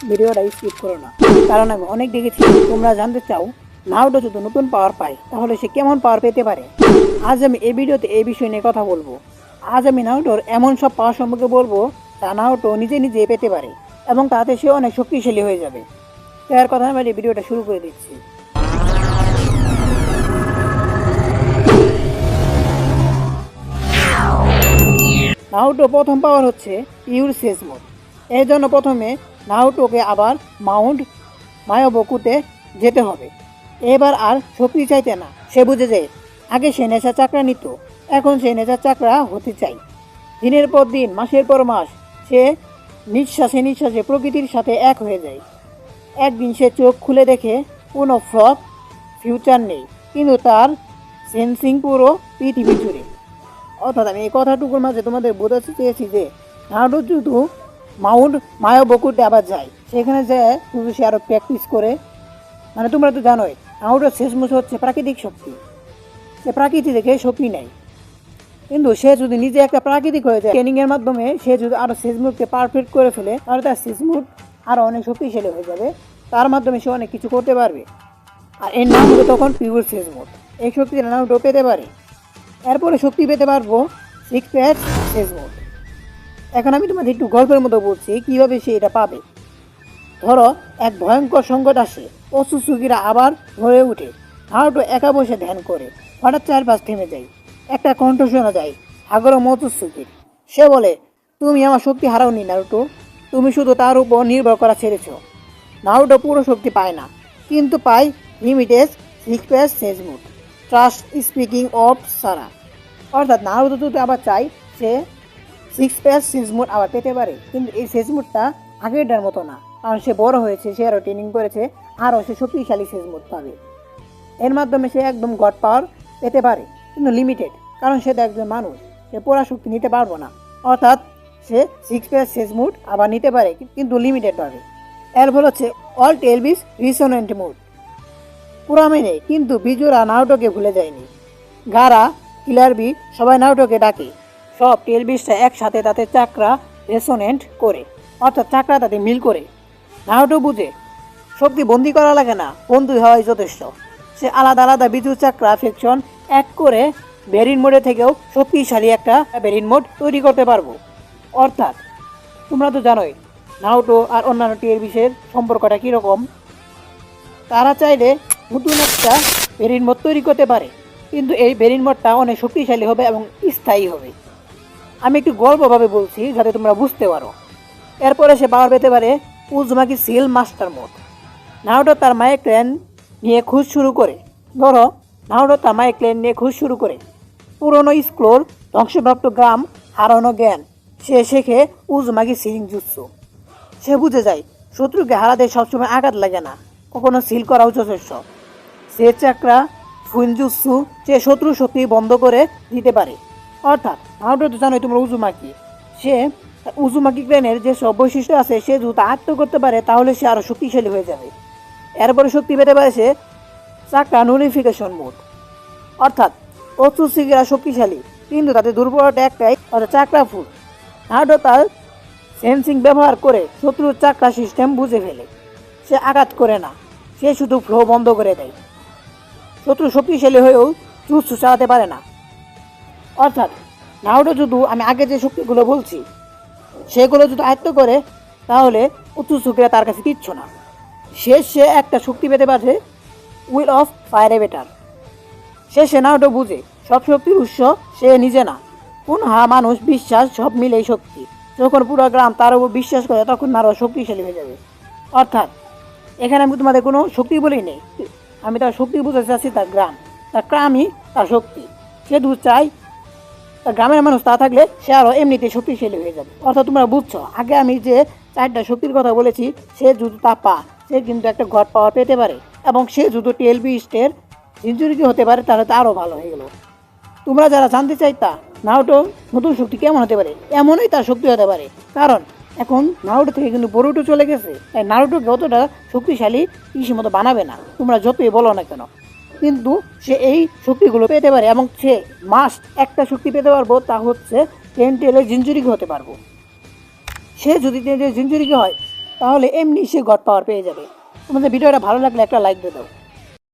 ভিডিওটা স্কিপ করো না, কারণ আমি অনেক দেখেছি তোমরা জানতে চাও নারুটো যদি নতুন পাওয়ার পায় তাহলে সে কেমন পাওয়ার পেতে পারে। আজ আমি এই ভিডিওতে এই বিষয় নিয়ে কথা বলবো। আজ আমি নারুটোর এমন সব পাওয়ার সম্পর্কে বলবো যা নারুটো নিজে নিজে পেতে পারে এবং তাতে সে অনেক শক্তিশালী হয়ে যাবে। তার কথা আমি ভিডিওটা শুরু করে দিচ্ছি। নারুটো প্রথম পাওয়ার হচ্ছে পিওর সেজ মোড। এর জন্য প্রথমে নারুটোকে আবার মাউন্ট মায়োবোকুতে যেতে হবে। এবার আর শক্তি চাইতে না, সে বুঝে যায় আগে সে নেশা চাকরা নিত, এখন সে নেশা চাকরা হতে চাই। দিনের পর দিন, মাসের পর মাস সে নিঃশ্বাসে নিঃশ্বাসে প্রকৃতির সাথে এক হয়ে যায়। একদিন সে চোখ খুলে দেখে কোনো ফ্রক ফিউচার নেই, কিন্তু তার সেন্সিং পুরো পৃথিবী জুড়ে। অর্থাৎ আমি এই কথাটুকুর মাঝে তোমাদের বোঝাতে চেয়েছি যে নারুটো শুধু মাউন্ট মায়োবোকুতে আবার যায়, সেখানে যায় শুধু সে আরও প্র্যাকটিস করে। মানে তোমরা তো জানোই নারুটোর শেষ মুখ হচ্ছে প্রাকৃতিক শক্তি, সে প্রকৃতি থেকে শক্তি নেয়। কিন্তু সে যদি নিজে একটা প্রাকৃতিক হয়ে যায়, ট্রেনিংয়ের মাধ্যমে সে যদি আরও শেষ মুখকে পারফেক্ট করে ফেলে তাহলে তার শেষ মুখ আরও অনেক শক্তিশালী হয়ে যাবে, তার মাধ্যমে সে অনেক কিছু করতে পারবে। আর এর নাম হবে তখন পিওর শেষ মুখ। এই শক্তিটা নারুটো পেতে পারে। এরপরে শক্তি পেতে পারবো সিক্স প্যাচ শেষ মোড। এখন আমি তোমাদের একটু গল্পের মতো বলছি কীভাবে সে এটা পাবে। ধরো এক ভয়ঙ্কর সংকট আসে, অসুসুকিরা আবার ধরে উঠে। নারুটো একা বসে ধ্যান করে, হঠাৎ চারপাশ থেমে যায়। একটা কণ্ঠ শোনা যায় হাগরো মোতসুকির। সে বলে, তুমি আমার শক্তি হারাওনি নারুটো, তুমি শুধু তার উপর নির্ভর করা ছেড়েছ। নারুটো পুরো শক্তি পায় না, কিন্তু পায় লিমিটেড সিক্স প্যাচ শেষ মোড। ট্রাস্ট স্পিকিং অফ সারা। অর্থাৎ নারুতো যদি আবার চাই সে সিক্স প্যাচ শেষ মোড আবার পেতে পারে, কিন্তু এই শেষ মোডটা আগেরটার মতো না, কারণ সে বড় হয়েছে, সে আরও ট্রেনিং করেছে, আরও সে শক্তিশালী শেষ মোড পাবে। এর মাধ্যমে সে একদম গড পাওয়ার পেতে পারে, কিন্তু লিমিটেড, কারণ সে তো একজন মানুষ, সে পুরা শক্তি নিতে পারবো না। অর্থাৎ সে সিক্স প্যাচ শেষ মোড আবার নিতে পারে, কিন্তু লিমিটেড পাবে। এর ফল হচ্ছে অল টেলবিস রিসোনেন্ট মোড। পুরামে নেই, কিন্তু বিজুরা নারুটোকে ভুলে যায়নি। গারা, কিলারবি সবাই নারুটোকে ডাকে। সব টেলবিসটা একসাথে তাতে চাকরা রেসোনেন্ট করে, অর্থাৎ চাকরা তাতে মিল করে। নারুটো বুঝে শক্তি বন্দি করা লাগে না, বন্ধু হওয়াই যথেষ্ট। সে আলাদা আলাদা বিদ্যুৎ চাকরা ফ্যাকশন এক করে বেরিন মোডে থেকেও শক্তিশালী একটা বেরিন মোড তৈরি করতে পারবো। অর্থাৎ তোমরা তো জানোই নারুটো আর অন্যান্য টেলবিসের সম্পর্কটা কীরকম। তারা চাইলে নতুন একটা বেরিন মোড তৈরি করতে পারে, কিন্তু এই বেরিন মোডটা অনেক শক্তিশালী হবে এবং স্থায়ী হবে। আমি একটু গল্পভাবে বলছি যাতে তোমরা বুঝতে পারো। এরপরে সে পাওয়ার পেতে পারে Uzumaki seal master mode. Naruto তার মায়ের ক্লেন নিয়ে খোঁজ শুরু করে। ধরো নারুটো তার মায়ের ক্লেন নিয়ে খোঁজ শুরু করে। পুরনো স্ক্রোল, ধ্বংসপ্রাপ্ত গ্রাম, হারানো জ্ঞান সে শেখে উজুমাকি সিলিং জুৎসু। সে বুঝে যায় শত্রুকে হারাতে সবসময় আঘাত লাগে না, কখনো সিল করাও যথেষ্ট। সে চাকরা ফুইনজুৎসু সে শত্রু শক্তি বন্ধ করে দিতে পারে। অর্থাৎ নারুটো তো জানোই তোমরা উজুমাকি, সে উজুমাকি ক্লেনের যে সব বৈশিষ্ট্য আছে সে যদি আয়ত্ত করতে পারে তাহলে সে আরও শক্তিশালী হয়ে যাবে। এরপরে শক্তি পেতে পারে সে চাকরা নুরিফিকেশন মোড। অর্থাৎ অসুসিকিরা শক্তিশালী, কিন্তু তাদের দুর্বলতা একটাই, অর্থাৎ চাকরা ফুল। নারুটো তার সেন্সিং ব্যবহার করে শত্রুর চাকরা সিস্টেম বুঝে ফেলে। সে আঘাত করে না, সে শুধু ফ্লো বন্ধ করে দেয়। শত্রু শক্তিশালী হয়েও জুৎসু চালাতে পারে না। অর্থাৎ নারুটো যদি আমি আগে যে শক্তিগুলো বলছি সেগুলো যদি আয়ত্ত করে তাহলে উৎসুকিরা তার কাছে কিচ্ছু না। সে একটা শক্তি পেতে পারে will of fire better. Say Naruto বুঝে সব শক্তির উৎস সে নিজে না, কোন মানুষ, বিশ্বাস সব মিলেই শক্তি। যখন পুরো গ্রাম তার উপর বিশ্বাস করে তখন আরও শক্তিশালী হয়ে যাবে। অর্থাৎ এখানে আমি তোমাদের কোনো শক্তি বলেই নেই, আমি তার শক্তি বুঝাতে চাচ্ছি তার গ্রামই তার শক্তি। সে দু চাই তার গ্রামের মানুষ তা থাকলে সে আরও এমনিতে শক্তিশালী হয়ে যাবে। অর্থাৎ তোমরা বুঝছো আগে আমি যে চারটা শক্তির কথা বলেছি, সে যদি তা পা সে কিন্তু একটা গড পাওয়ার পেতে পারে, এবং সে যদি টেলবিস্টের সেঞ্চুরিকে হতে পারে তাহলে তো আরও ভালো হয়ে গেল। তোমরা যারা জানতে চাইতা নারুটো নতুন শক্তি কেমন হতে পারে, এমনই তার শক্তি হতে পারে, কারণ এখন নারুটো থেকে কিন্তু বরুটো চলে গেছে, তাই নারুটোকে অতটা শক্তিশালী কৃষি মতো বানাবে না তোমরা যতই বলো না কেন। কিন্তু সে এই শক্তিগুলো পেতে পারে, এবং সে মাস্ট একটা শক্তি পেতে পারবো, তা হচ্ছে টেলের জিঞ্জুরিকে হতে পারবো। সে যদি টেলের জিঞ্জুরিকে হয় তাহলে এমনি সে গড পাওয়ার পেয়ে যাবে। তোমাদের ভিডিওটা ভালো লাগলে একটা লাইক দিয়ে দাও।